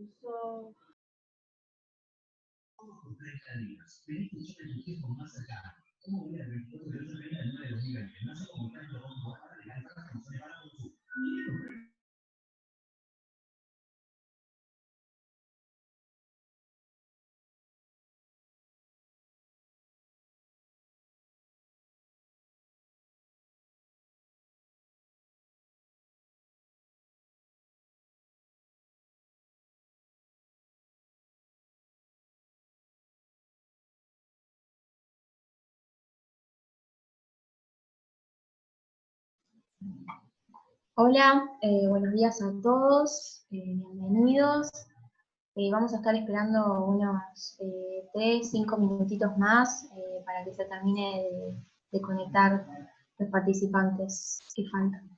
puso... Hola, buenos días a todos, bienvenidos. Vamos a estar esperando unos 3, 5 minutitos más para que se termine de conectar los participantes que faltan.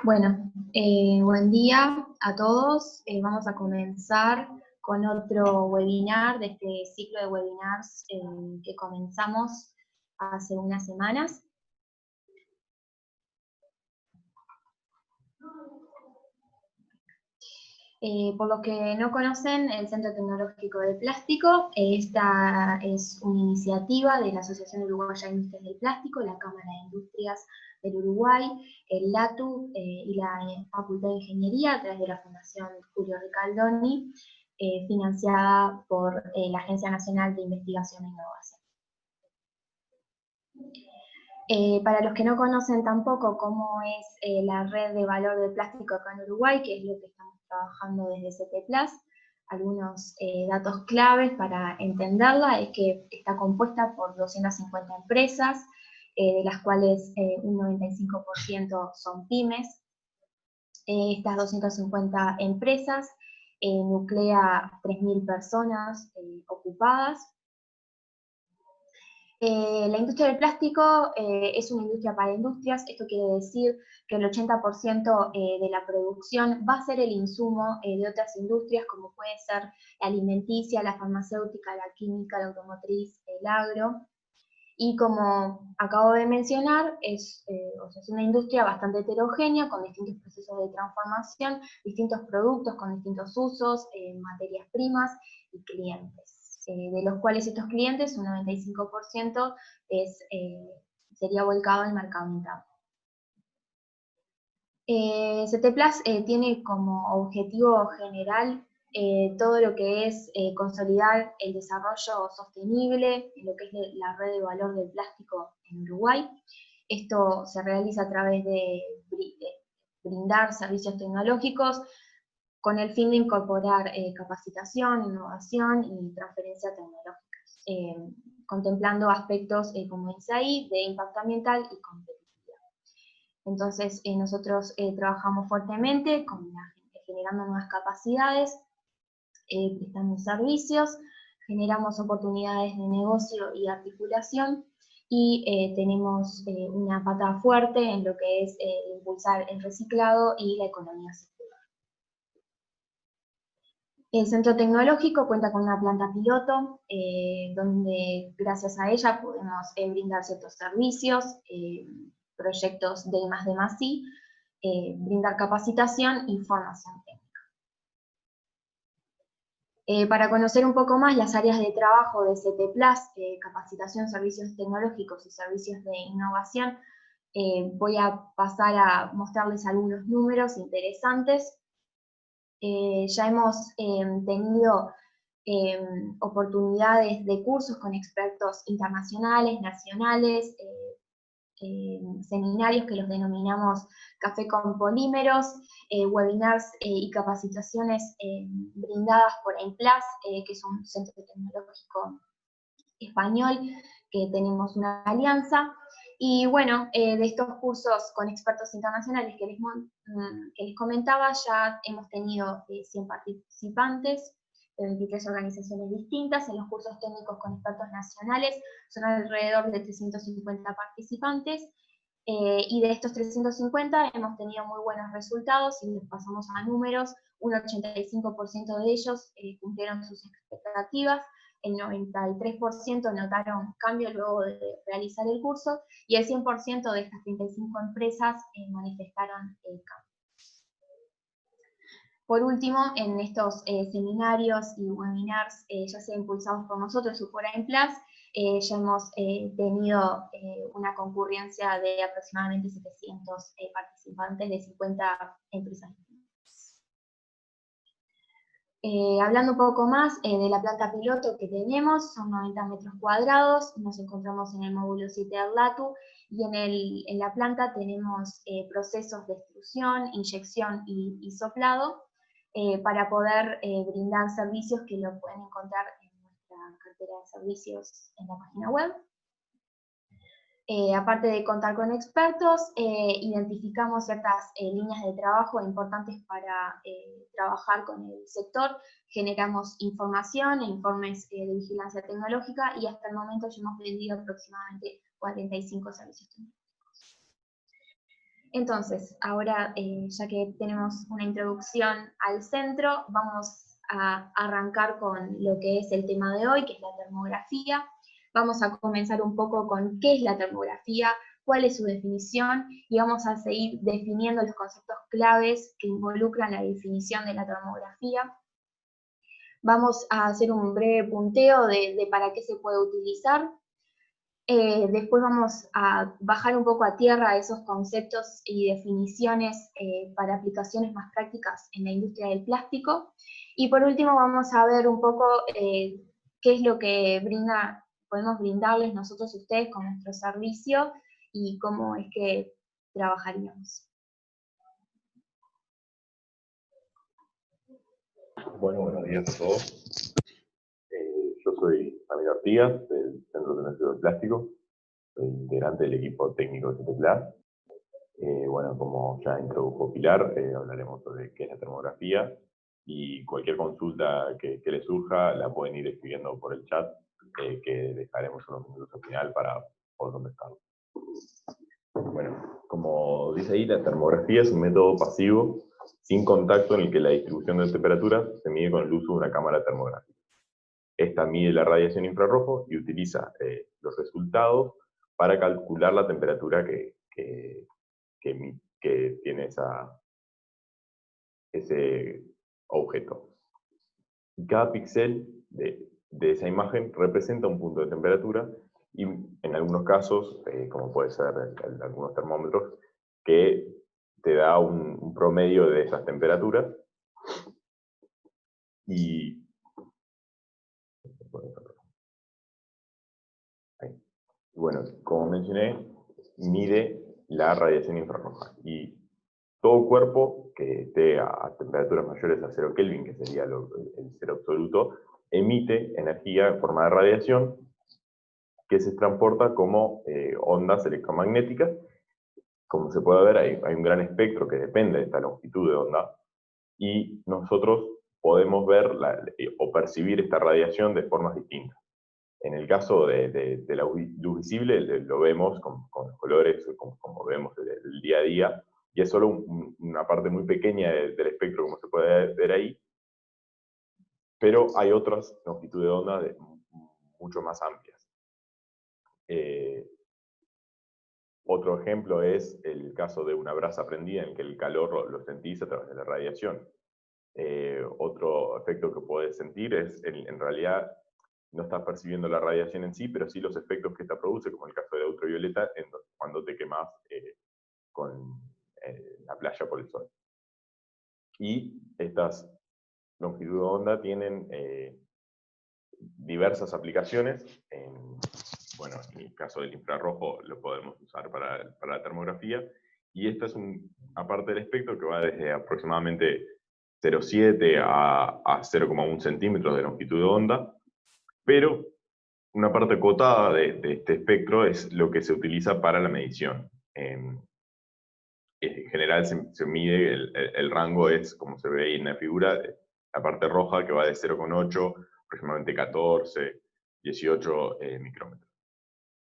Bueno, buen día a todos. Vamos a comenzar con otro webinar de este ciclo de webinars que comenzamos hace unas semanas. Por los que no conocen, el Centro Tecnológico de Plástico, esta es una iniciativa de la Asociación Uruguaya de Industrias del Plástico, la Cámara de Industrias del Uruguay, el LATU y la Facultad de Ingeniería, a través de la Fundación Julio Ricaldoni, financiada por la Agencia Nacional de Investigación e Innovación. Para los que no conocen tampoco cómo es la red de valor del plástico acá en Uruguay, que es lo que estamos trabajando desde CT+, algunos datos claves para entenderla es que está compuesta por 250 empresas, de las cuales un 95% son pymes. Estas 250 empresas nuclea 3.000 personas ocupadas. La industria del plástico es una industria para industrias. Esto quiere decir que el 80% de la producción va a ser el insumo de otras industrias, como puede ser la alimenticia, la farmacéutica, la química, la automotriz, el agro. Y como acabo de mencionar, es una industria bastante heterogénea, con distintos procesos de transformación, distintos productos con distintos usos, materias primas y clientes. De los cuales estos clientes, un 95% sería volcado al mercado interno. CT+ tiene como objetivo general todo lo que es consolidar el desarrollo sostenible, en lo que es la red de valor del plástico en Uruguay. Esto se realiza a través de brindar servicios tecnológicos con el fin de incorporar capacitación, innovación y transferencia tecnológica, contemplando aspectos, como dice ahí, de impacto ambiental y competitividad. Entonces, nosotros trabajamos fuertemente generando nuevas capacidades, prestando servicios, generamos oportunidades de negocio y articulación, y tenemos una pata fuerte en lo que es impulsar el reciclado y la economía circular. El Centro Tecnológico cuenta con una planta piloto, donde gracias a ella podemos brindar ciertos servicios, proyectos de I+D+I, brindar capacitación y formación técnica. Para conocer un poco más las áreas de trabajo de CT+, capacitación, servicios tecnológicos y servicios de innovación, voy a pasar a mostrarles algunos números interesantes. Ya hemos tenido oportunidades de cursos con expertos internacionales, nacionales, seminarios que los denominamos Café con Polímeros, webinars y capacitaciones brindadas por EIMPLAS, que es un centro tecnológico español, que tenemos una alianza. Y bueno, de estos cursos con expertos internacionales que les comentaba, ya hemos tenido 100 participantes de 23 organizaciones distintas. En los cursos técnicos con expertos nacionales son alrededor de 350 participantes, y de estos 350 hemos tenido muy buenos resultados. Si les pasamos a números, un 85% de ellos cumplieron sus expectativas, el 93% notaron cambio luego de realizar el curso, y el 100% de estas 35 empresas manifestaron cambio. Por último, en estos seminarios y webinars, ya sea impulsados por nosotros o por EIMPLAS, ya hemos tenido una concurrencia de aproximadamente 700 participantes de 50 empresas. Hablando un poco más de la planta piloto que tenemos, son 90 metros cuadrados, nos encontramos en el módulo 7 del LATU, y en la planta tenemos procesos de extrusión, inyección y soplado, para poder brindar servicios que lo pueden encontrar en nuestra cartera de servicios en la página web. Aparte de contar con expertos, identificamos ciertas líneas de trabajo importantes para trabajar con el sector. Generamos información e informes de vigilancia tecnológica, y hasta el momento ya hemos vendido aproximadamente 45 servicios tecnológicos. Entonces, ahora, ya que tenemos una introducción al centro, vamos a arrancar con lo que es el tema de hoy, que es la termografía. Vamos a comenzar un poco con qué es la termografía, cuál es su definición, y vamos a seguir definiendo los conceptos claves que involucran la definición de la termografía. Vamos a hacer un breve punteo de para qué se puede utilizar. Después vamos a bajar un poco a tierra esos conceptos y definiciones para aplicaciones más prácticas en la industria del plástico. Y por último vamos a ver un poco qué es lo que podemos brindarles nosotros a ustedes con nuestro servicio y cómo es que trabajaríamos. Bueno, buenos días a todos. Yo soy Javier Artigas, del Centro Tecnológico de Plástico, soy integrante del equipo técnico de CTPLAR. Bueno, como ya introdujo Pilar, hablaremos sobre qué es la termografía, y cualquier consulta que les surja la pueden ir escribiendo por el chat, que dejaremos unos minutos al final para poder contestarlo. Bueno, como dice ahí, la termografía es un método pasivo sin contacto en el que la distribución de temperatura se mide con el uso de una cámara termográfica. Esta mide la radiación infrarrojo y utiliza los resultados para calcular la temperatura que tiene ese objeto. Y cada píxel de esa imagen representa un punto de temperatura, y en algunos casos, como puede ser en algunos termómetros, que te da un promedio de esas temperaturas. Y bueno, como mencioné, mide la radiación infrarroja. Y todo cuerpo que esté a temperaturas mayores a 0 Kelvin, que sería el cero absoluto, emite energía en forma de radiación que se transporta como ondas electromagnéticas. Como se puede ver, hay un gran espectro que depende de esta longitud de onda, y nosotros podemos ver o percibir esta radiación de formas distintas. En el caso de la luz visible, lo vemos con colores, como vemos el día a día, y es solo una parte muy pequeña del espectro, como se puede ver ahí, pero hay otras longitudes de onda mucho más amplias. Otro ejemplo es el caso de una brasa prendida, en que el calor lo sentís a través de la radiación. Otro efecto que puedes sentir es, en realidad, no estás percibiendo la radiación en sí, pero sí los efectos que esta produce, como el caso de la ultravioleta, cuando te quemás con la playa por el sol. Y estas longitudes de onda tienen diversas aplicaciones. Bueno, en el caso del infrarrojo lo podemos usar para la termografía, y esta es una parte del espectro que va desde aproximadamente 0,7 a 0,1 centímetros de longitud de onda, pero una parte acotada de este espectro es lo que se utiliza para la medición. En general se mide, el rango es, como se ve ahí en la figura, la parte roja, que va de 0,8, aproximadamente 14, 18 micrómetros.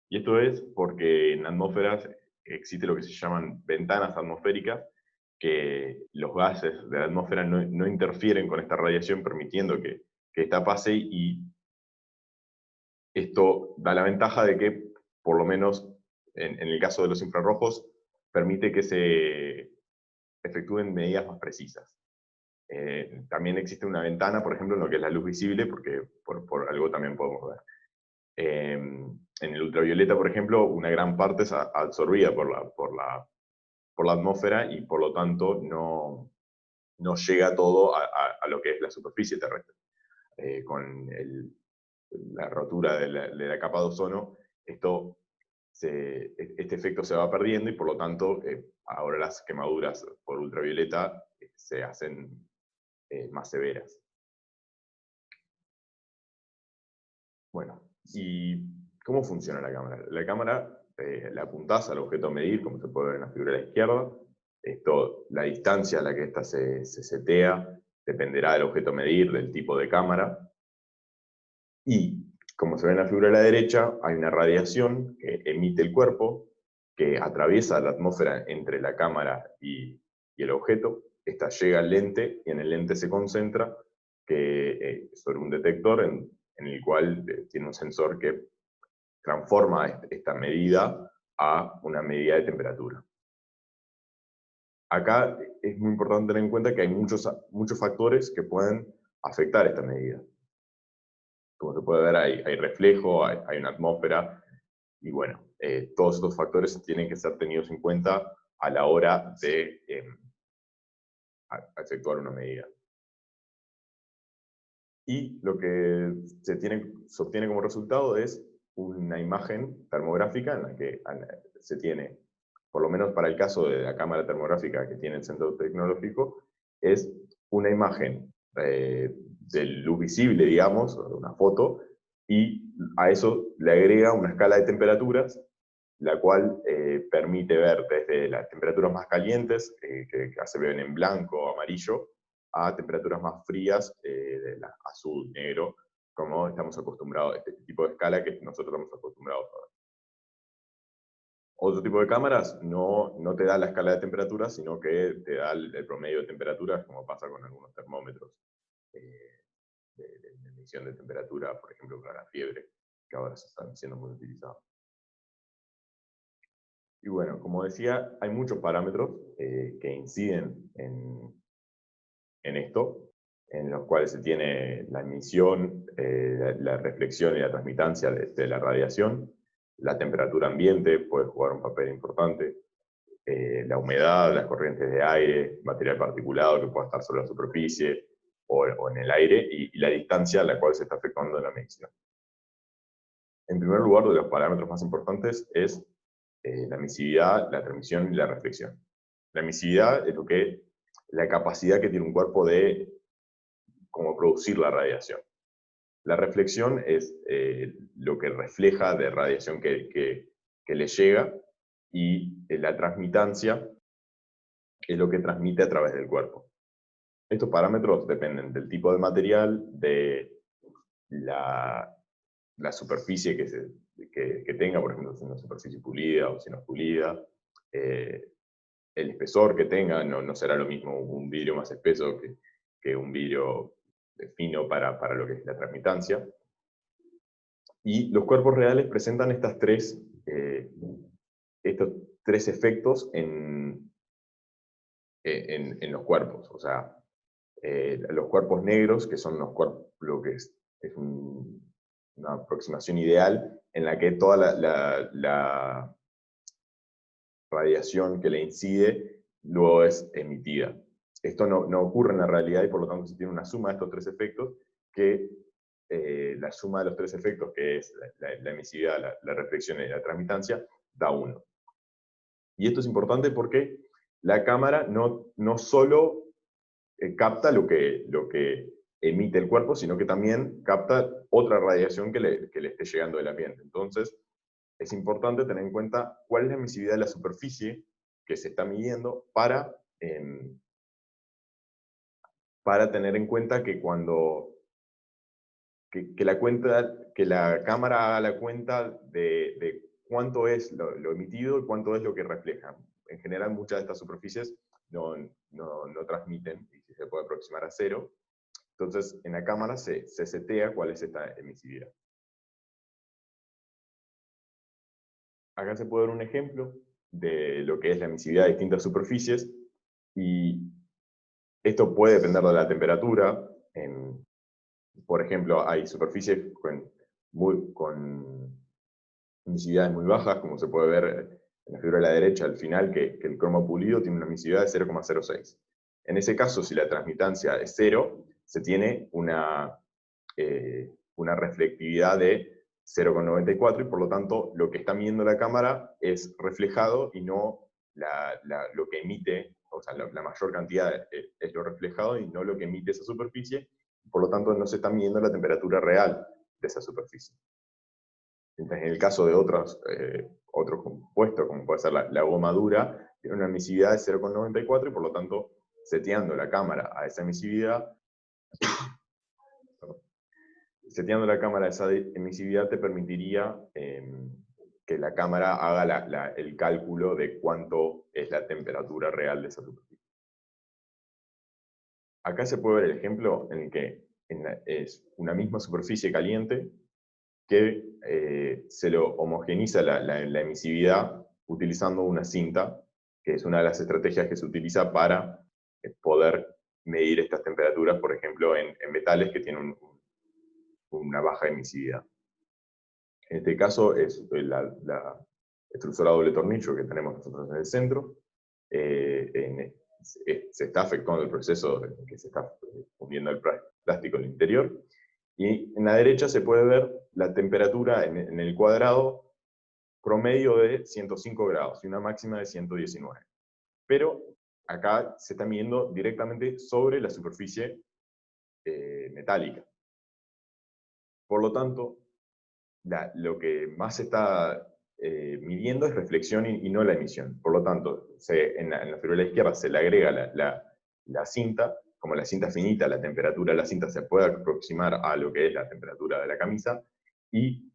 Y esto es porque en atmósferas existe lo que se llaman ventanas atmosféricas, que los gases de la atmósfera no interfieren con esta radiación, permitiendo que esta pase, y esto da la ventaja de que, por lo menos en el caso de los infrarrojos, permite que se efectúen medidas más precisas. También existe una ventana, por ejemplo, en lo que es la luz visible, porque por algo también podemos ver. En el ultravioleta, por ejemplo, una gran parte es absorbida por la atmósfera, y por lo tanto no llega todo a lo que es la superficie terrestre. Con la rotura de la capa de ozono, este efecto se va perdiendo, y por lo tanto ahora las quemaduras por ultravioleta se hacen más severas. Bueno, ¿y cómo funciona la cámara? La cámara la apuntás al objeto a medir, como se puede ver en la figura de la izquierda. La distancia a la que ésta se setea dependerá del objeto a medir, del tipo de cámara. Y, como se ve en la figura de la derecha, hay una radiación que emite el cuerpo, que atraviesa la atmósfera entre la cámara y el objeto. Esta llega al lente, y en el lente se concentra sobre un detector en el cual tiene un sensor que transforma esta medida a una medida de temperatura. Acá es muy importante tener en cuenta que hay muchos factores que pueden afectar esta medida. Como se puede ver, hay reflejo, hay una atmósfera, y bueno, todos estos factores tienen que ser tenidos en cuenta a la hora de efectuar una medida. Y lo que se obtiene como resultado es una imagen termográfica en la que se tiene, por lo menos para el caso de la cámara termográfica que tiene el Centro Tecnológico, es una imagen de luz visible, digamos, una foto, y a eso le agrega una escala de temperaturas, la cual permite ver desde las temperaturas más calientes, que se ven en blanco o amarillo, a temperaturas más frías, de azul, negro, como estamos acostumbrados, este tipo de escala que nosotros estamos acostumbrados a ver. Otro tipo de cámaras no te da la escala de temperaturas, sino que te da el promedio de temperaturas, como pasa con algunos termómetros de medición de temperatura, por ejemplo, para la fiebre, que ahora se están siendo muy utilizados. Y bueno, como decía, hay muchos parámetros que inciden en esto, en los cuales se tiene la emisión, la reflexión y la transmitancia de la radiación. La temperatura ambiente puede jugar un papel importante. La humedad, las corrientes de aire, material particulado que pueda estar sobre la superficie o en el aire, y la distancia a la cual se está efectuando la medición. En primer lugar, de los parámetros más importantes es la emisividad, la transmisión y la reflexión. La emisividad es la capacidad que tiene un cuerpo de cómo producir la radiación. La reflexión es lo que refleja de radiación que le llega, y la transmitancia es lo que transmite a través del cuerpo. Estos parámetros dependen del tipo de material, de la superficie que tenga, por ejemplo, si es una superficie pulida o si no es pulida, el espesor que tenga, no será lo mismo un vidrio más espeso que un vidrio fino para lo que es la transmitancia. Y los cuerpos reales presentan estos tres efectos en los cuerpos. O sea, los cuerpos negros, que son lo que es una aproximación ideal en la que toda la radiación que le incide luego es emitida. Esto no ocurre en la realidad, y por lo tanto se tiene una suma de estos tres efectos, que la suma de los tres efectos, que es la emisividad, la reflexión y la transmitancia, da 1. Y esto es importante porque la cámara no solo capta lo que emite el cuerpo, sino que también capta otra radiación que le esté llegando del ambiente. Entonces, es importante tener en cuenta cuál es la emisividad de la superficie que se está midiendo para tener en cuenta que que la cámara haga la cuenta de cuánto es lo emitido y cuánto es lo que refleja. En general, muchas de estas superficies no transmiten, y se puede aproximar a 0. Entonces, en la cámara se setea cuál es esta emisividad. Acá se puede ver un ejemplo de lo que es la emisividad de distintas superficies, y esto puede depender de la temperatura. Por ejemplo, hay superficies con emisividades muy bajas, como se puede ver en la figura de la derecha al final, que el cromo pulido tiene una emisividad de 0,06. En ese caso, si la transmitancia es 0, se tiene una reflectividad de 0,94, y por lo tanto lo que está midiendo la cámara es reflejado y no lo que emite. O sea, la mayor cantidad es lo reflejado y no lo que emite esa superficie, por lo tanto no se está midiendo la temperatura real de esa superficie. Entonces, en el caso de otros compuestos, como puede ser la goma dura, tiene una emisividad de 0,94, y por lo tanto, seteando la cámara a esa emisividad, esa emisividad te permitiría que la cámara haga el cálculo de cuánto es la temperatura real de esa superficie. Acá se puede ver el ejemplo en el que es una misma superficie caliente que se lo homogeneiza la emisividad utilizando una cinta, que es una de las estrategias que se utiliza para poder medir estas temperaturas, por ejemplo, en metales que tienen una baja emisividad. En este caso es la extrusora doble tornillo que tenemos nosotros en el centro. Se está efectuando el proceso en que se está fundiendo el plástico en el interior. Y en la derecha se puede ver la temperatura en el cuadrado promedio de 105 grados y una máxima de 119. Pero acá se está midiendo directamente sobre la superficie metálica. Por lo tanto, lo que más se está midiendo es reflexión y no la emisión. Por lo tanto, en la figura de la izquierda se le agrega la cinta. Como la cinta es finita, la temperatura de la cinta se puede aproximar a lo que es la temperatura de la camisa, y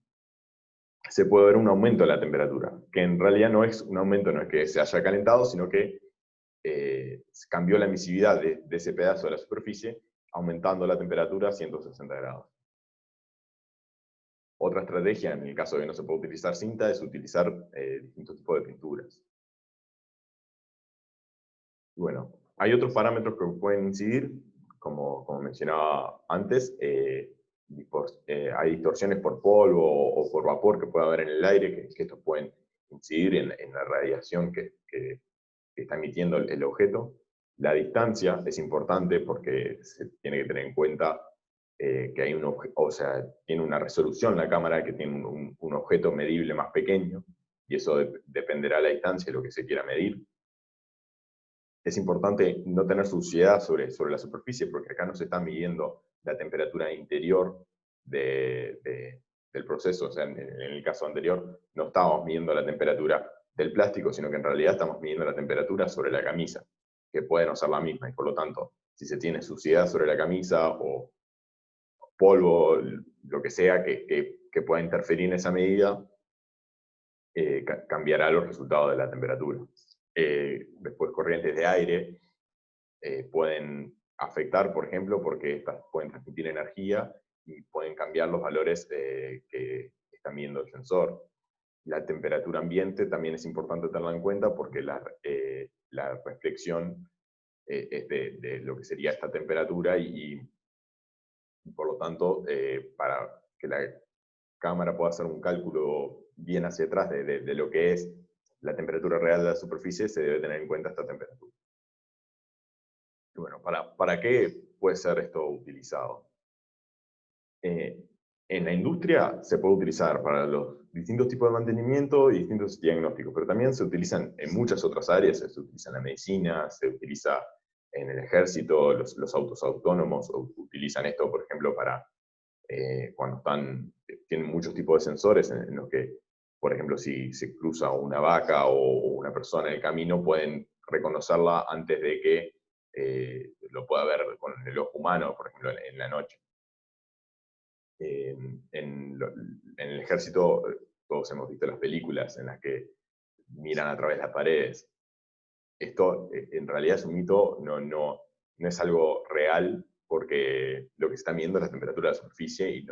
se puede ver un aumento de la temperatura, que en realidad no es un aumento, no es que se haya calentado, sino que cambió la emisividad de ese pedazo de la superficie, aumentando la temperatura a 160 grados. Otra estrategia, en el caso de que no se pueda utilizar cinta, es utilizar distintos tipos de pinturas. Y bueno, hay otros parámetros que pueden incidir, como mencionaba antes, hay distorsiones por polvo o por vapor que puede haber en el aire, que estos pueden incidir en la radiación que está emitiendo el objeto. La distancia es importante porque se tiene que tener en cuenta que hay tiene una resolución la cámara que tiene un objeto medible más pequeño, y eso dependerá de la distancia de lo que se quiera medir. Es importante no tener suciedad sobre la superficie, porque acá no se está midiendo la temperatura interior del proceso. O sea, en el caso anterior no estábamos midiendo la temperatura del plástico, sino que en realidad estamos midiendo la temperatura sobre la camisa, que puede no ser la misma, y por lo tanto, si se tiene suciedad sobre la camisa o polvo, lo que sea que pueda interferir en esa medida, cambiará los resultados de la temperatura. Después, corrientes de aire pueden afectar, por ejemplo, porque estas pueden transmitir energía y pueden cambiar los valores que está midiendo el sensor. La temperatura ambiente también es importante tenerla en cuenta, porque la reflexión es de lo que sería esta temperatura, y por lo tanto, para que la cámara pueda hacer un cálculo bien hacia atrás de lo que es la temperatura real de la superficie, se debe tener en cuenta esta temperatura. Y bueno, ¿para qué puede ser esto utilizado? En la industria se puede utilizar para los distintos tipos de mantenimiento y distintos diagnósticos, pero también se utilizan en muchas otras áreas. Se utiliza en la medicina, se utiliza en el ejército, los autos autónomos utilizan esto, por ejemplo, para cuando tienen muchos tipos de sensores en los que, por ejemplo, si se cruza una vaca o una persona en el camino, pueden reconocerla antes de que lo pueda ver con el ojo humano, por ejemplo, en la noche. En el ejército, todos hemos visto las películas en las que miran a través de las paredes. Esto en realidad es un mito, no es algo real, porque lo que se está midiendo es la temperatura de la superficie, y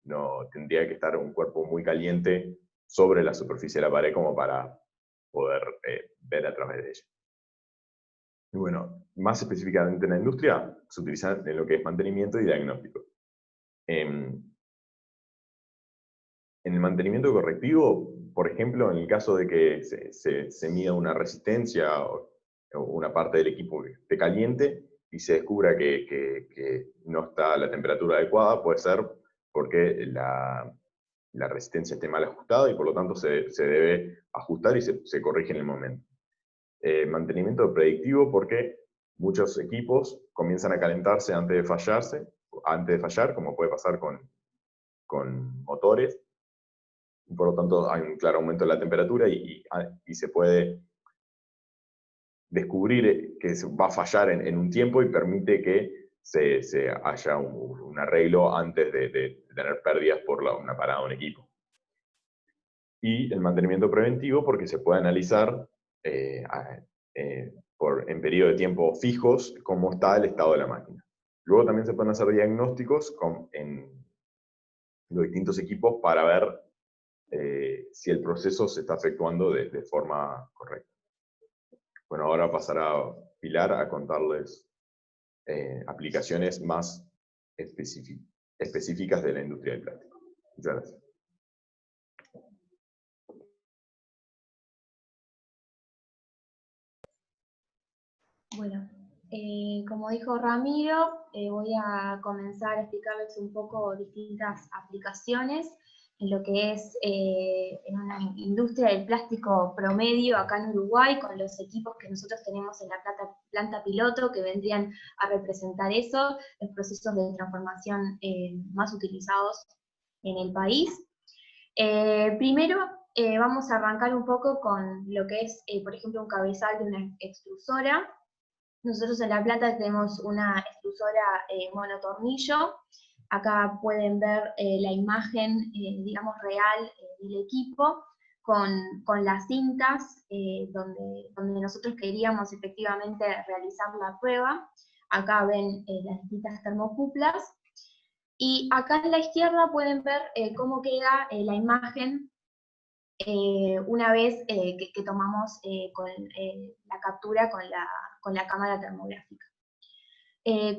no tendría que estar un cuerpo muy caliente sobre la superficie de la pared como para poder ver a través de ella. Y bueno, más específicamente en la industria, se utilizan en lo que es mantenimiento y diagnóstico. En el mantenimiento correctivo, por ejemplo, en el caso de que se mida una resistencia o una parte del equipo que esté caliente y se descubra que no está a la temperatura adecuada, puede ser porque la resistencia esté mal ajustada, y por lo tanto se debe ajustar y se corrige en el momento. Mantenimiento predictivo, porque muchos equipos comienzan a calentarse antes de fallar, como puede pasar con motores. Por lo tanto, hay un claro aumento de la temperatura y se puede descubrir que va a fallar en un tiempo, y permite que se haya un arreglo antes de tener pérdidas por una parada de un equipo. Y el mantenimiento preventivo, porque se puede analizar en periodos de tiempo fijos cómo está el estado de la máquina. Luego también se pueden hacer diagnósticos en los distintos equipos para ver si el proceso se está efectuando de forma correcta. Bueno, ahora pasará Pilar a contarles aplicaciones más específicas de la industria del plástico. Muchas gracias. Bueno, como dijo Ramiro, voy a comenzar a explicarles un poco distintas aplicaciones en lo que es en una industria del plástico promedio acá en Uruguay, con los equipos que nosotros tenemos en la planta piloto, que vendrían a representar eso, los procesos de transformación más utilizados en el país. Primero, vamos a arrancar un poco con lo que es, por ejemplo, un cabezal de una extrusora. Nosotros en la planta tenemos una extrusora monotornillo. Acá pueden ver la imagen, digamos, real del equipo, con las cintas donde nosotros queríamos efectivamente realizar la prueba. Acá ven las distintas termocuplas. Y acá en la izquierda pueden ver cómo queda la imagen una vez que tomamos con la captura con la cámara termográfica.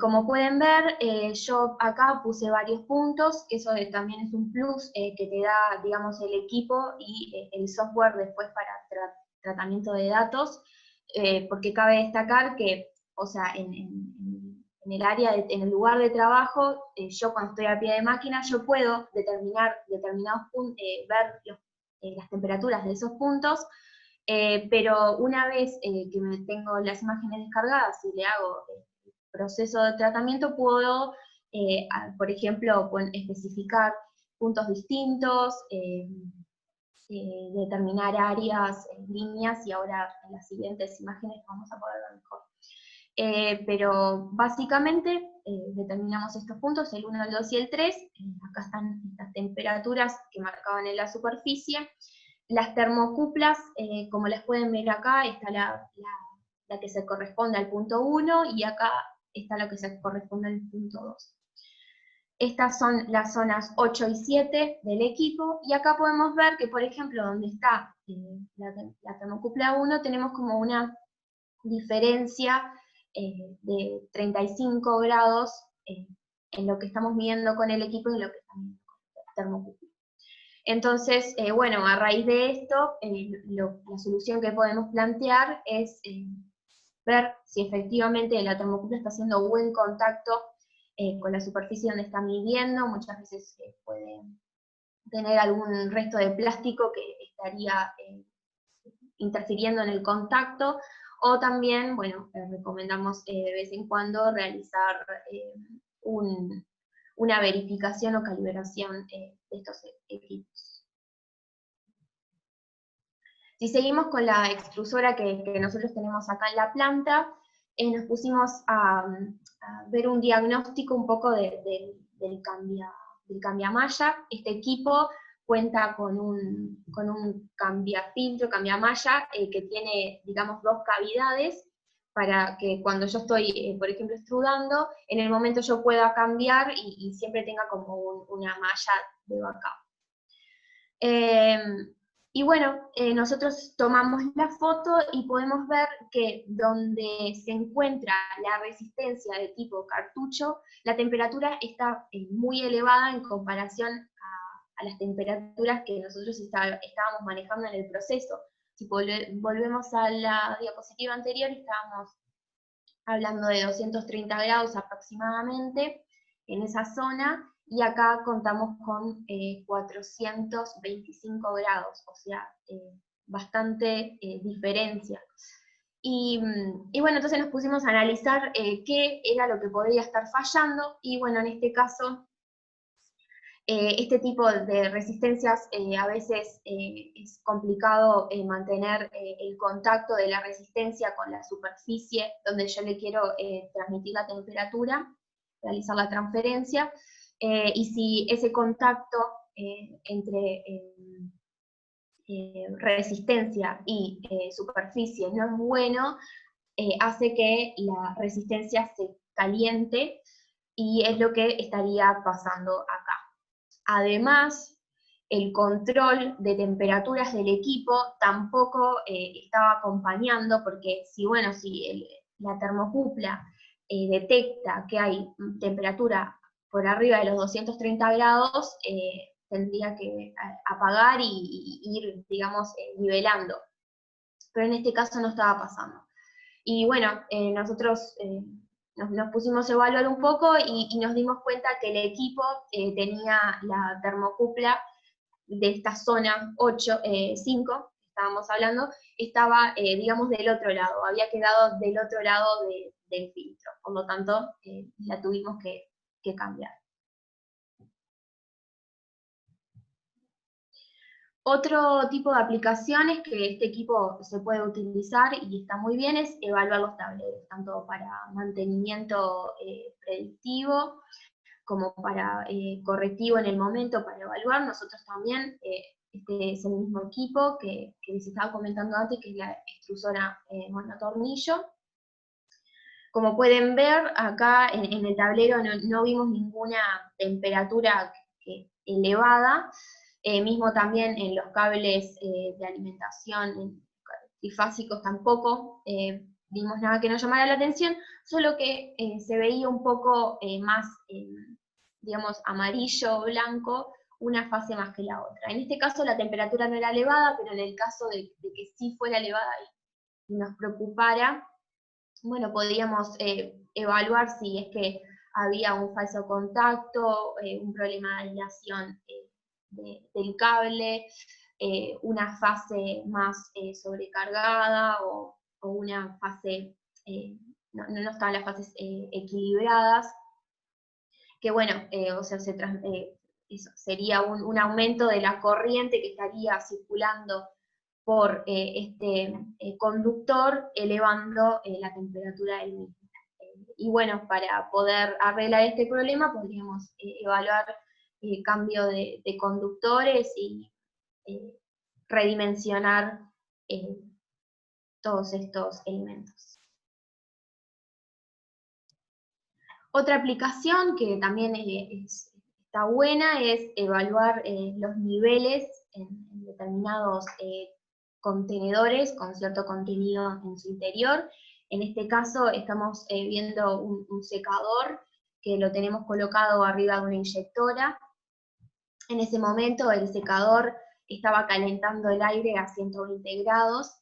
Como pueden ver, yo acá puse varios puntos, que eso también es un plus que te da, digamos, el equipo y el software después para tratamiento de datos, porque cabe destacar que, o sea, en el área, en el lugar de trabajo, yo cuando estoy a pie de máquina, yo puedo determinar determinados puntos, ver las temperaturas de esos puntos, pero una vez que tengo las imágenes descargadas y le hago proceso de tratamiento, puedo, por ejemplo, especificar puntos distintos, determinar áreas, líneas, y ahora en las siguientes imágenes vamos a poder ver mejor. Pero básicamente determinamos estos puntos, el 1, el 2 y el 3, acá están estas temperaturas que marcaban en la superficie. Las termocuplas, como las pueden ver acá, está la que se corresponde al punto 1, y acá está lo que se corresponde al punto 2. Estas son las zonas 8 y 7 del equipo, y acá podemos ver que, por ejemplo, donde está la termocupla 1, tenemos como una diferencia de 35 grados en lo que estamos midiendo con el equipo y en lo que estamos midiendo con la termocupla. Entonces, bueno, a raíz de esto, la solución que podemos plantear es ver si efectivamente la termocupla está haciendo buen contacto con la superficie donde está midiendo. Muchas veces puede tener algún resto de plástico que estaría interfiriendo en el contacto, o también, bueno, recomendamos de vez en cuando realizar una verificación o calibración de estos equipos. Si seguimos con la extrusora que nosotros tenemos acá en la planta, nos pusimos a ver un diagnóstico un poco del cambiamalla. Este equipo cuenta con un cambiafiltro, cambiamalla, que tiene, digamos, 2 cavidades, para que cuando yo estoy, por ejemplo, extrudando, en el momento yo pueda cambiar y siempre tenga como una malla de backup. Y bueno, nosotros tomamos la foto y podemos ver que donde se encuentra la resistencia de tipo cartucho, la temperatura está muy elevada en comparación a las temperaturas que nosotros estábamos manejando en el proceso. Si volvemos a la diapositiva anterior, estábamos hablando de 230 grados aproximadamente en esa zona, y acá contamos con 425 grados, o sea, bastante diferencia. Y bueno, entonces nos pusimos a analizar qué era lo que podría estar fallando, y bueno, en este caso, este tipo de resistencias a veces es complicado mantener el contacto de la resistencia con la superficie donde yo le quiero transmitir la temperatura, realizar la transferencia, y si ese contacto entre resistencia y superficie no es bueno, hace que la resistencia se caliente, y es lo que estaría pasando acá. Además, el control de temperaturas del equipo tampoco estaba acompañando, porque si la termocupla detecta que hay temperatura por arriba de los 230 grados, tendría que apagar y ir, digamos, nivelando. Pero en este caso no estaba pasando. Y bueno, nosotros nos pusimos a evaluar un poco y nos dimos cuenta que el equipo tenía la termocupla de esta zona 5, estábamos hablando, estaba, digamos, del otro lado, había quedado del otro lado del filtro, por lo tanto, la tuvimos que cambiar. Otro tipo de aplicaciones que este equipo se puede utilizar y está muy bien es evaluar los tableros, tanto para mantenimiento predictivo como para correctivo en el momento para evaluar. Nosotros también, este es el mismo equipo que les estaba comentando antes, que es la extrusora monotornillo. Como pueden ver, acá en el tablero no vimos ninguna temperatura elevada, mismo también en los cables de alimentación trifásicos tampoco vimos nada que nos llamara la atención, solo que se veía un poco más, digamos, amarillo o blanco, una fase más que la otra. En este caso la temperatura no era elevada, pero en el caso de que sí fuera elevada y nos preocupara, bueno, podíamos evaluar si es que había un falso contacto, un problema de aislación del cable, una fase más sobrecargada o una fase, no estaban las fases equilibradas, que bueno, o sea, eso sería un aumento de la corriente que estaría circulando por este conductor, elevando la temperatura del mismo. Y bueno, para poder arreglar este problema podríamos evaluar el cambio de conductores y redimensionar todos estos elementos. Otra aplicación que también está buena es evaluar los niveles en determinados contenedores con cierto contenido en su interior. En este caso estamos viendo un secador que lo tenemos colocado arriba de una inyectora. En ese momento el secador estaba calentando el aire a 120 grados,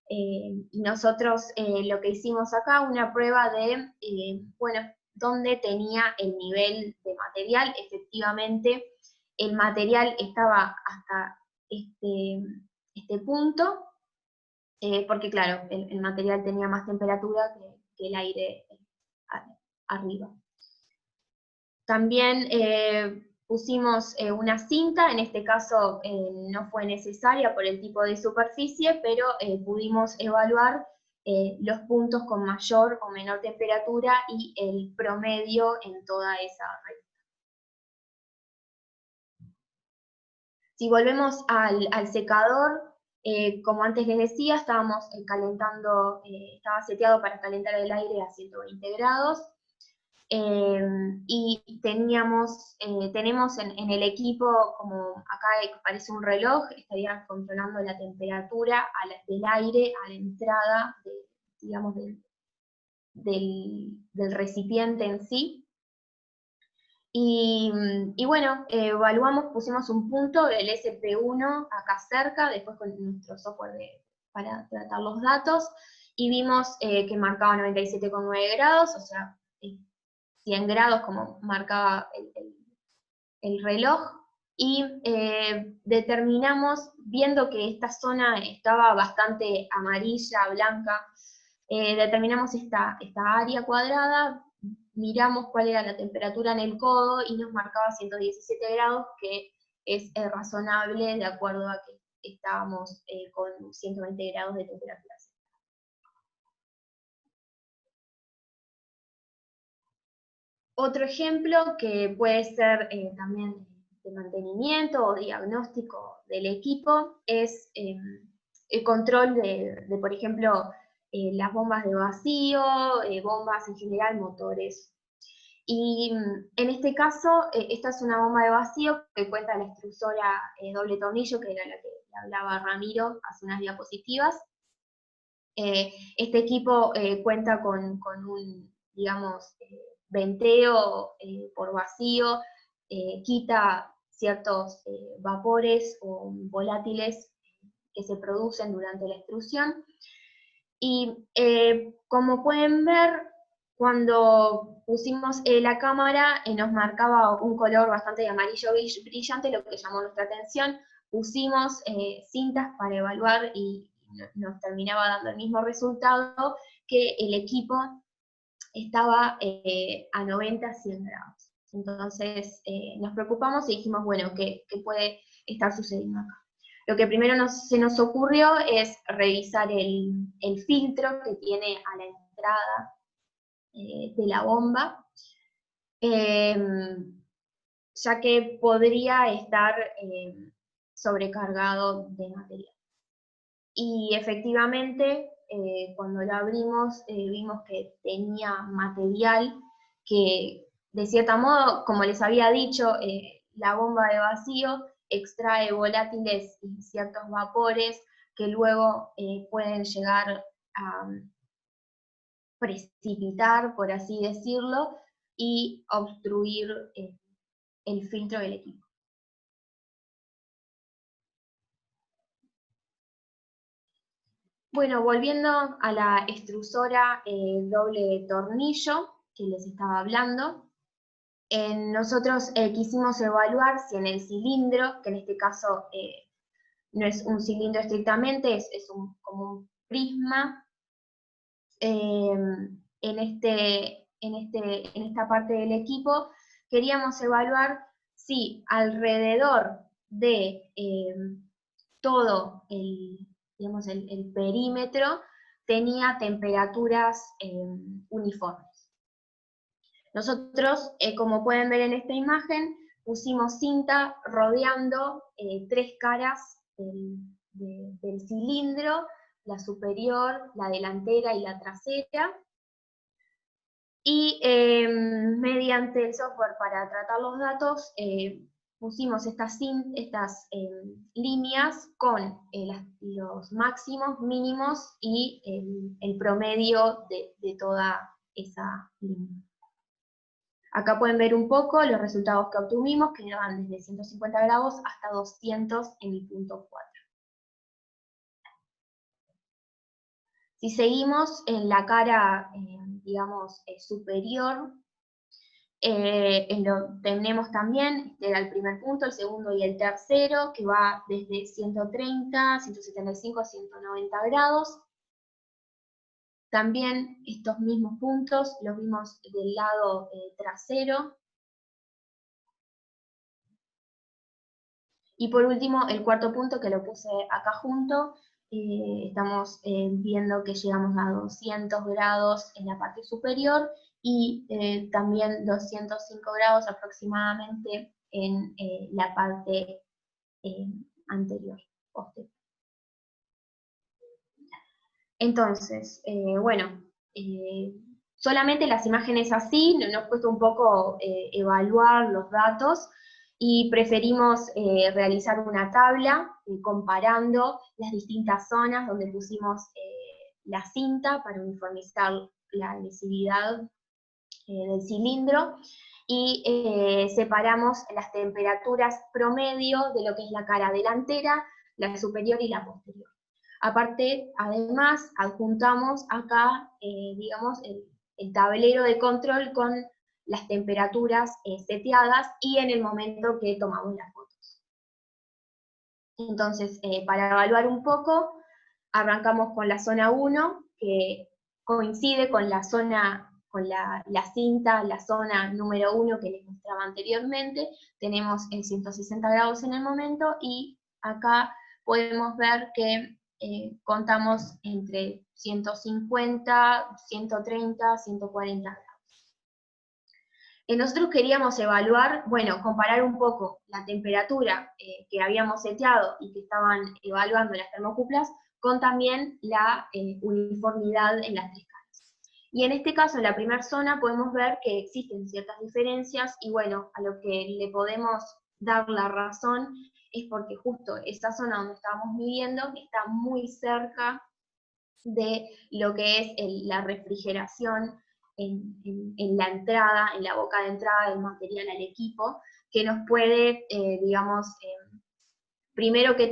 y nosotros lo que hicimos acá, una prueba de, bueno, dónde tenía el nivel de material. Efectivamente, el material estaba hasta este punto, porque claro, el material tenía más temperatura que el aire arriba. También pusimos una cinta, en este caso no fue necesaria por el tipo de superficie, pero pudimos evaluar los puntos con mayor o menor temperatura y el promedio en toda esa red. Si volvemos al secador, como antes les decía, estábamos calentando, estaba seteado para calentar el aire a 120 grados, y tenemos en el equipo, como acá aparece un reloj, estaría controlando la temperatura del aire a la entrada digamos, del recipiente en sí. Y bueno, evaluamos, pusimos un punto, el SP1 acá cerca, después con nuestro software para tratar los datos, y vimos que marcaba 97,9 grados, o sea, 100 grados como marcaba el reloj, y determinamos, viendo que esta zona estaba bastante amarilla, blanca, determinamos esta área cuadrada, miramos cuál era la temperatura en el codo y nos marcaba 117 grados, que es razonable de acuerdo a que estábamos con 120 grados de temperatura. Otro ejemplo que puede ser también de mantenimiento o diagnóstico del equipo es el control de, por ejemplo, las bombas de vacío, bombas en general, motores. Y en este caso, esta es una bomba de vacío que cuenta la extrusora doble tornillo, que era la que hablaba Ramiro hace unas diapositivas. Este equipo cuenta con un, digamos, venteo por vacío, quita ciertos vapores o volátiles que se producen durante la extrusión. Y como pueden ver, cuando pusimos la cámara nos marcaba un color bastante amarillo brillante, lo que llamó nuestra atención. Pusimos cintas para evaluar y nos terminaba dando el mismo resultado, que el equipo estaba a 90-100 grados. Entonces nos preocupamos y dijimos, bueno, ¿qué puede estar sucediendo acá? Lo que primero se nos ocurrió es revisar el filtro que tiene a la entrada de la bomba, ya que podría estar sobrecargado de material. Y efectivamente, cuando lo abrimos, vimos que tenía material que, de cierto modo, como les había dicho, la bomba de vacío extrae volátiles y ciertos vapores que luego pueden llegar a precipitar, por así decirlo, y obstruir el filtro del equipo. Bueno, volviendo a la extrusora doble tornillo que les estaba hablando, nosotros quisimos evaluar si en el cilindro, que en este caso no es un cilindro estrictamente, es como un prisma, en esta parte del equipo, queríamos evaluar si alrededor de todo digamos, el perímetro tenía temperaturas uniformes. Nosotros, como pueden ver en esta imagen, pusimos cinta rodeando 3 caras del cilindro, la superior, la delantera y la trasera. Y mediante el software para tratar los datos, pusimos estas líneas con los máximos, mínimos y el promedio de toda esa línea. Acá pueden ver un poco los resultados que obtuvimos, que van desde 150 grados hasta 200 en el punto 4. Si seguimos en la cara, digamos, superior, tenemos también, este era el primer punto, el segundo y el tercero, que va desde 130, 175 a 190 grados. También estos mismos puntos los vimos del lado trasero. Y por último, el cuarto punto, que lo puse acá junto, estamos viendo que llegamos a 200 grados en la parte superior y también 205 grados aproximadamente en la parte anterior, posterior. Entonces, bueno, solamente las imágenes así, nos cuesta un poco evaluar los datos, y preferimos realizar una tabla comparando las distintas zonas donde pusimos la cinta para uniformizar la adhesividad del cilindro, y separamos las temperaturas promedio de lo que es la cara delantera, la superior y la posterior. Aparte, además, adjuntamos acá, digamos, el tablero de control con las temperaturas seteadas y en el momento que tomamos las fotos. Entonces, para evaluar un poco, arrancamos con la zona 1, que coincide con la zona, con la cinta, la zona número 1 que les mostraba anteriormente. Tenemos 160 grados en el momento, y acá podemos ver que contamos entre 150, 130, 140 grados. Nosotros queríamos evaluar, bueno, comparar un poco la temperatura que habíamos seteado y que estaban evaluando las termocuplas con también la uniformidad en las 3 caras. Y en este caso, en la primera zona, podemos ver que existen ciertas diferencias, y bueno, a lo que le podemos dar la razón es porque justo esa zona donde estábamos midiendo está muy cerca de lo que es la refrigeración en la entrada, en la boca de entrada del material al equipo, que nos puede, digamos, primero que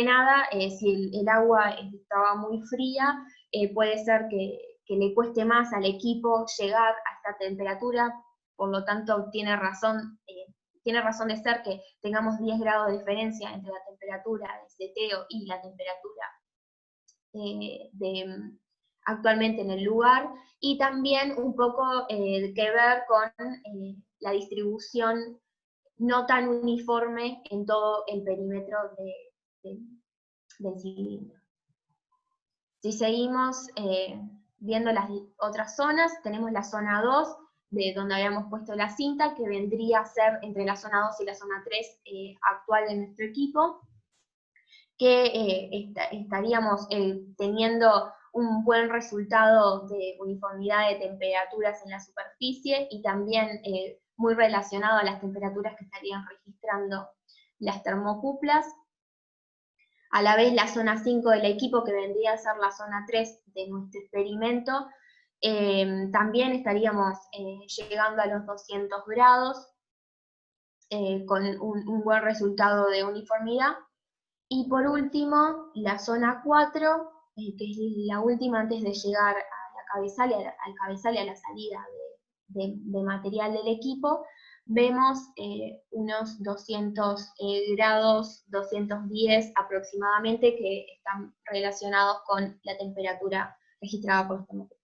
nada, si el agua estaba muy fría, puede ser que le cueste más al equipo llegar a esta temperatura, por lo tanto tiene razón de ser que tengamos 10 grados de diferencia entre la temperatura de seteo y la temperatura actualmente en el lugar, y también un poco que ver con la distribución no tan uniforme en todo el perímetro del cilindro. Si seguimos viendo las otras zonas, tenemos la zona 2, de donde habíamos puesto la cinta, que vendría a ser entre la zona 2 y la zona 3 actual de nuestro equipo, que estaríamos teniendo un buen resultado de uniformidad de temperaturas en la superficie, y también muy relacionado a las temperaturas que estarían registrando las termocuplas. A la vez, la zona 5 del equipo, que vendría a ser la zona 3 de nuestro experimento, también estaríamos llegando a los 200 grados, con un buen resultado de uniformidad. Y por último, la zona 4, que es la última antes de llegar a la cabezal, al cabezal y a la salida de material del equipo, vemos unos 200 grados, 210 aproximadamente, que están relacionados con la temperatura registrada por los termómetros.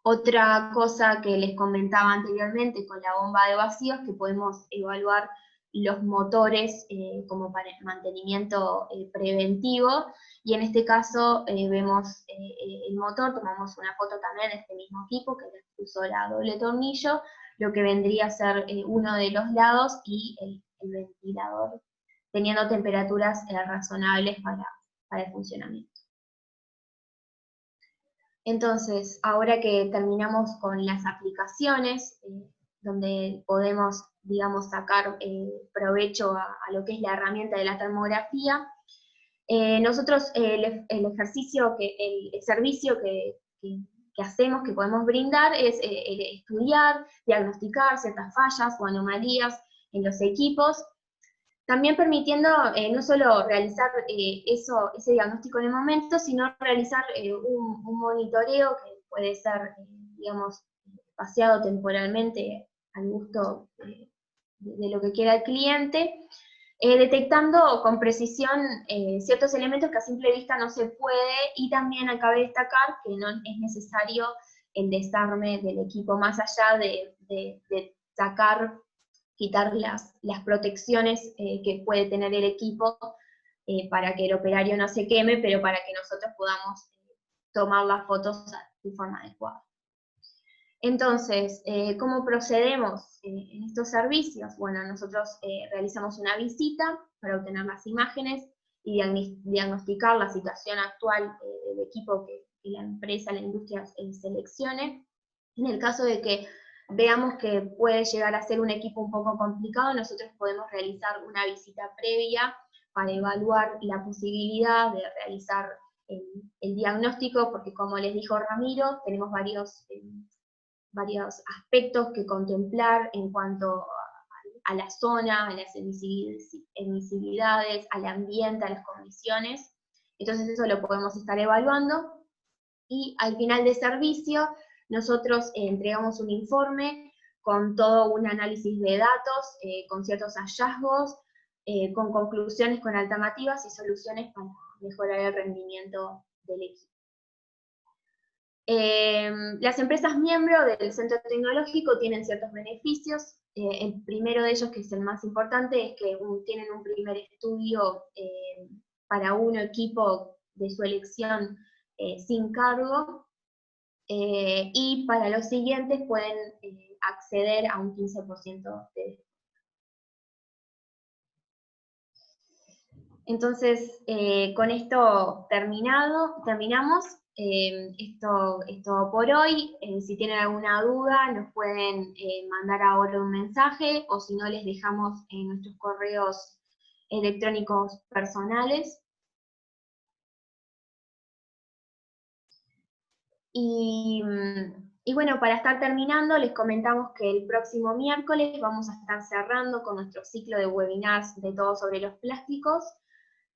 Otra cosa que les comentaba anteriormente con la bomba de vacío es que podemos evaluar los motores como para mantenimiento preventivo, y en este caso vemos el motor, tomamos una foto también de este mismo equipo que usó la doble tornillo, lo que vendría a ser uno de los lados, y el ventilador, teniendo temperaturas razonables para el funcionamiento. Entonces, ahora que terminamos con las aplicaciones, donde podemos, digamos, sacar provecho a lo que es la herramienta de la termografía, nosotros el servicio que hacemos, que podemos brindar, es estudiar, diagnosticar ciertas fallas o anomalías en los equipos, también permitiendo no solo realizar ese diagnóstico en el momento, sino realizar un monitoreo que puede ser, digamos, espaciado temporalmente al gusto de lo que quiera el cliente, detectando con precisión ciertos elementos que a simple vista no se puede, y también cabe destacar que no es necesario el desarme del equipo, más allá de quitar las protecciones que puede tener el equipo para que el operario no se queme, pero para que nosotros podamos tomar las fotos de forma adecuada. Entonces, ¿cómo procedemos en estos servicios? Bueno, nosotros realizamos una visita para obtener las imágenes y diagnosticar la situación actual del equipo que la empresa, la industria seleccione. En el caso de que veamos que puede llegar a ser un equipo un poco complicado, nosotros podemos realizar una visita previa para evaluar la posibilidad de realizar el diagnóstico, porque como les dijo Ramiro, tenemos varios aspectos que contemplar en cuanto a la zona, a las emisividades, al ambiente, a las condiciones. Entonces eso lo podemos estar evaluando, y al final de servicio nosotros entregamos un informe con todo un análisis de datos, con ciertos hallazgos, con conclusiones, con alternativas y soluciones para mejorar el rendimiento del equipo. Las empresas miembros del centro tecnológico tienen ciertos beneficios. El primero de ellos, que es el más importante, es que tienen un primer estudio para un equipo de su elección sin cargo, y para los siguientes pueden acceder a un 15% de descuento. Entonces, con esto terminamos. Esto por hoy. Si tienen alguna duda, nos pueden mandar ahora un mensaje, o si no, les dejamos en nuestros correos electrónicos personales. Y bueno, para estar terminando, les comentamos que el próximo miércoles vamos a estar cerrando con nuestro ciclo de webinars de todo sobre los plásticos.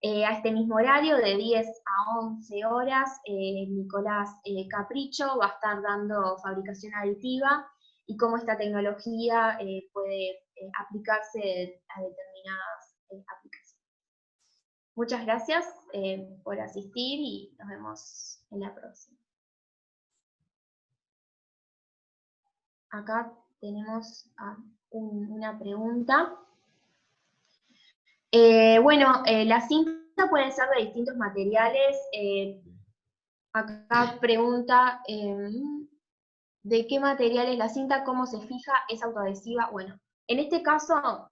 A este mismo horario, de 10 a 11 horas, Nicolás Capricho va a estar dando fabricación aditiva y cómo esta tecnología puede aplicarse a determinadas aplicaciones. Muchas gracias por asistir y nos vemos en la próxima. Acá tenemos una pregunta. Bueno, la cinta puede ser de distintos materiales. Acá pregunta, ¿de qué material es la cinta? ¿Cómo se fija? ¿Es autoadhesiva? Bueno, en este caso,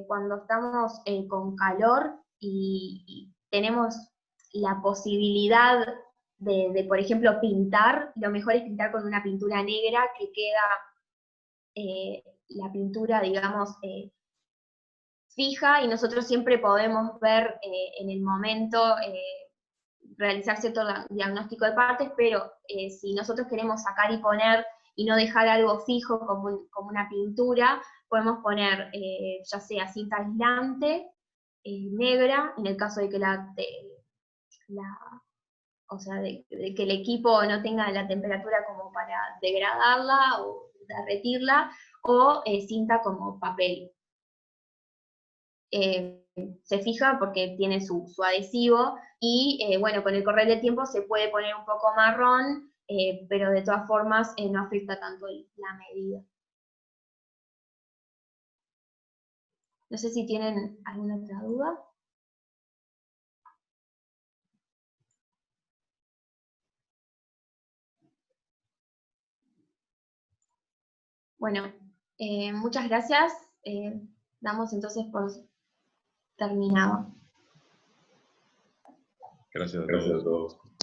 cuando estamos con calor y tenemos la posibilidad por ejemplo, pintar, lo mejor es pintar con una pintura negra que queda la pintura, digamos, fija, y nosotros siempre podemos ver en el momento, realizar cierto diagnóstico de partes, pero si nosotros queremos sacar y poner y no dejar algo fijo como una pintura, podemos poner ya sea cinta aislante, negra, en el caso de que o sea, de que el equipo no tenga la temperatura como para degradarla o derretirla, o cinta como papel. Se fija porque tiene su adhesivo, y bueno, con el correr del tiempo se puede poner un poco marrón, pero de todas formas no afecta tanto la medida. No sé si tienen alguna otra duda. Bueno, muchas gracias. Damos entonces por terminado. Gracias a Gracias a todos. todos.